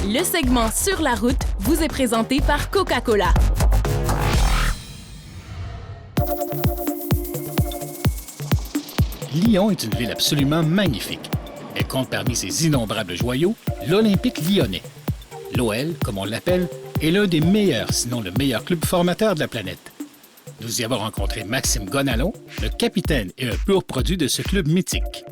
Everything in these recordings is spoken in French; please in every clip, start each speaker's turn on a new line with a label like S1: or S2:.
S1: Le segment Sur la route vous est présenté par Coca-Cola.
S2: Lyon est une ville absolument magnifique. Elle compte parmi ses innombrables joyaux l'Olympique lyonnais. L'OL, comme on l'appelle, est l'un des meilleurs, sinon le meilleur club formateur de la planète. Nous y avons rencontré Maxime Gonalon, le capitaine et un pur produit de ce club mythique.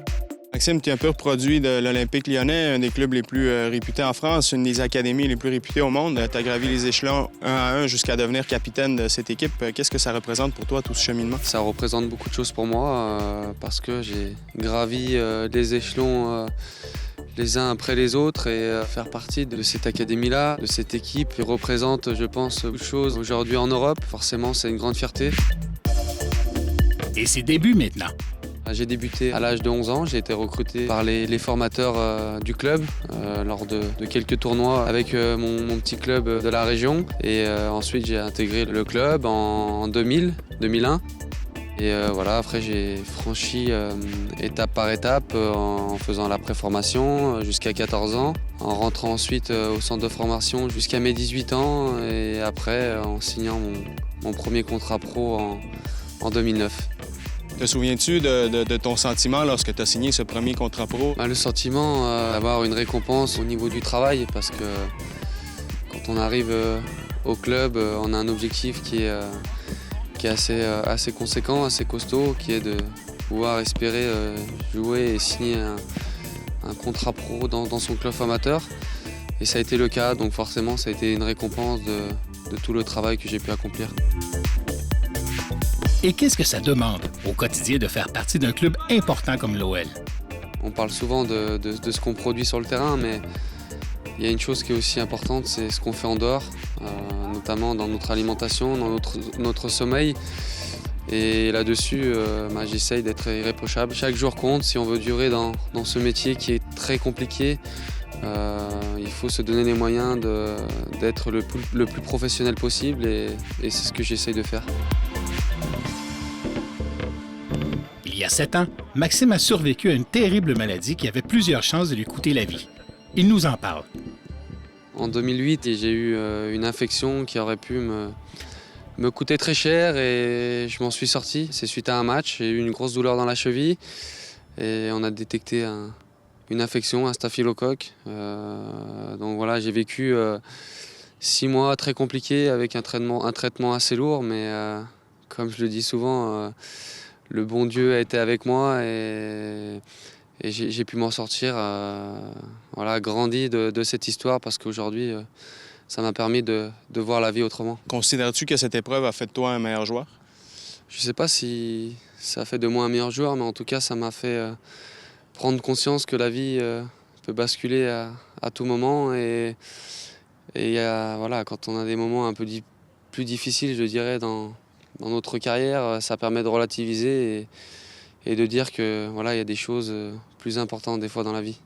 S3: Maxime, tu es un pur produit de l'Olympique lyonnais, un des clubs les plus réputés en France, une des académies les plus réputées au monde. Tu as gravi les échelons un à un jusqu'à devenir capitaine de cette équipe. Qu'est-ce que ça représente pour toi, tout ce cheminement?
S4: Ça représente beaucoup de choses pour moi parce que j'ai gravi les échelons les uns après les autres et faire partie de cette académie-là, de cette équipe qui représente, je pense, beaucoup de choses aujourd'hui en Europe. Forcément, c'est une grande fierté.
S2: Et ses débuts maintenant.
S4: J'ai débuté à l'âge de 11 ans, j'ai été recruté par les formateurs du club lors de quelques tournois avec mon petit club de la région. Et ensuite j'ai intégré le club en 2001. Et voilà, après j'ai franchi étape par étape en faisant la préformation jusqu'à 14 ans, en rentrant ensuite au centre de formation jusqu'à mes 18 ans et après en signant mon premier contrat pro en 2009.
S3: Te souviens-tu de ton sentiment lorsque tu as signé ce premier contrat pro?
S4: Le sentiment d'avoir une récompense au niveau du travail parce que quand on arrive au club, on a un objectif qui est assez conséquent, assez costaud, qui est de pouvoir espérer jouer et signer un contrat pro dans son club amateur. Et ça a été le cas, donc forcément ça a été une récompense de tout le travail que j'ai pu accomplir.
S2: Et qu'est-ce que ça demande au quotidien de faire partie d'un club important comme l'OL?
S4: On parle souvent de ce qu'on produit sur le terrain, mais il y a une chose qui est aussi importante, c'est ce qu'on fait en dehors, notamment dans notre alimentation, dans notre sommeil. Et là-dessus, j'essaye d'être irréprochable. Chaque jour compte si on veut durer dans ce métier qui est très compliqué. Il faut se donner les moyens d'être le plus professionnel possible et c'est ce que j'essaye de faire.
S2: Il y a 7 ans, Maxime a survécu à une terrible maladie qui avait plusieurs chances de lui coûter la vie. Il nous en parle.
S4: En 2008, j'ai eu une infection qui aurait pu me coûter très cher et je m'en suis sorti. C'est suite à un match, j'ai eu une grosse douleur dans la cheville et on a détecté une infection, un staphylocoque. Donc voilà, j'ai vécu 6 mois très compliqués avec un traitement assez lourd, mais comme je le dis souvent, le bon Dieu a été avec moi et j'ai pu m'en sortir, grandi de cette histoire parce qu'aujourd'hui, ça m'a permis de voir la vie autrement.
S3: Considères-tu que cette épreuve a fait de toi un meilleur joueur?
S4: Je ne sais pas si ça a fait de moi un meilleur joueur, mais en tout cas, ça m'a fait prendre conscience que la vie peut basculer à tout moment. Et quand on a des moments un peu plus difficiles, je dirais, dans notre carrière, ça permet de relativiser et de dire que il y a des choses plus importantes des fois dans la vie.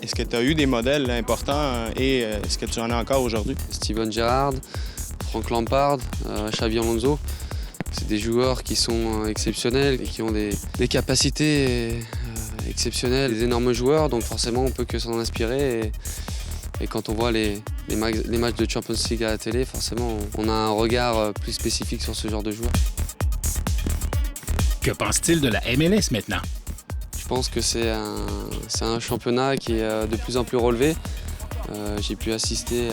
S3: Est-ce que tu as eu des modèles importants et est-ce que tu en as encore aujourd'hui?
S4: Steven Gerrard, Frank Lampard, Xabi Alonso, c'est des joueurs qui sont exceptionnels et qui ont des capacités exceptionnelles, des énormes joueurs, donc forcément on peut que s'en inspirer. Et quand on voit les matchs de Champions League à la télé, forcément on a un regard plus spécifique sur ce genre de joueurs.
S2: Que pense-t-il de la MLS maintenant?
S4: Je pense que c'est un championnat qui est de plus en plus relevé. J'ai pu assister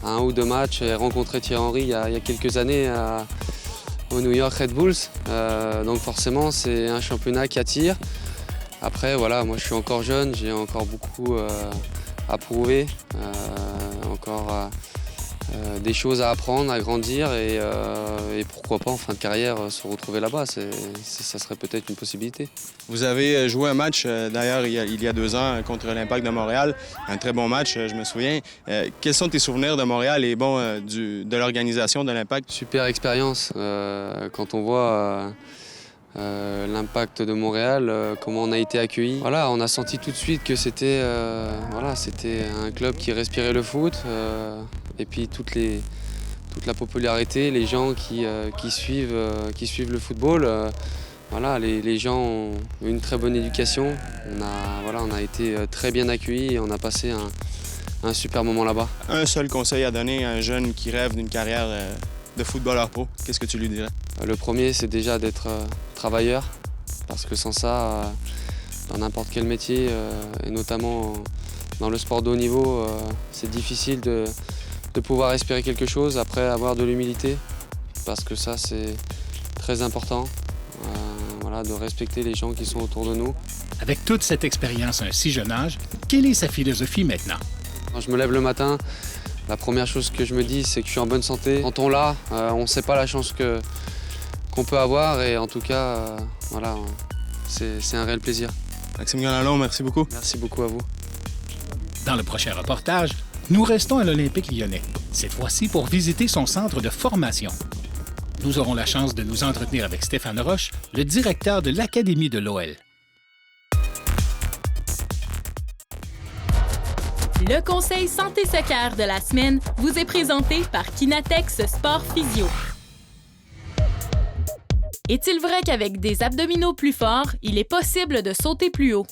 S4: à un ou deux matchs et rencontrer Thierry Henry il y a quelques années au New York Red Bulls. Donc forcément, c'est un championnat qui attire. Après, moi je suis encore jeune, j'ai encore beaucoup à prouver, encore des choses à apprendre, à grandir et pourquoi pas en fin de carrière se retrouver là-bas. Ça serait peut-être une possibilité.
S3: Vous avez joué un match d'ailleurs il y a 2 ans contre l'Impact de Montréal, un très bon match, je me souviens. Quels sont tes souvenirs de Montréal et de l'organisation de l'Impact?
S4: Super expérience. Quand on voit l'Impact de Montréal, comment on a été accueillis. On a senti tout de suite que c'était un club qui respirait le foot et puis toute la popularité, les gens qui suivent le football. Voilà, les gens ont une très bonne éducation. On a été très bien accueillis et on a passé un super moment là-bas.
S3: Un seul conseil à donner à un jeune qui rêve d'une carrière de footballeur pro, qu'est-ce que tu lui dirais?
S4: Le premier, c'est déjà d'être travailleur, parce que sans ça, dans n'importe quel métier, et notamment dans le sport de haut niveau, c'est difficile de pouvoir espérer quelque chose. Après, avoir de l'humilité, parce que ça, c'est très important, de respecter les gens qui sont autour de nous.
S2: Avec toute cette expérience à un si jeune âge, quelle est sa philosophie maintenant?
S4: Quand je me lève le matin, la première chose que je me dis, c'est que je suis en bonne santé. Quand on l'a, on ne sait pas la chance qu'on peut avoir et en tout cas, c'est un réel plaisir.
S3: Maxime Gonalon, merci beaucoup.
S4: Merci beaucoup à vous.
S2: Dans le prochain reportage, nous restons à l'Olympique lyonnais, cette fois-ci pour visiter son centre de formation. Nous aurons la chance de nous entretenir avec Stéphane Roche, le directeur de l'Académie de l'OL.
S1: Le conseil santé soccer de la semaine vous est présenté par Kinatex Sport Physio. Est-il vrai qu'avec des abdominaux plus forts, il est possible de sauter plus haut?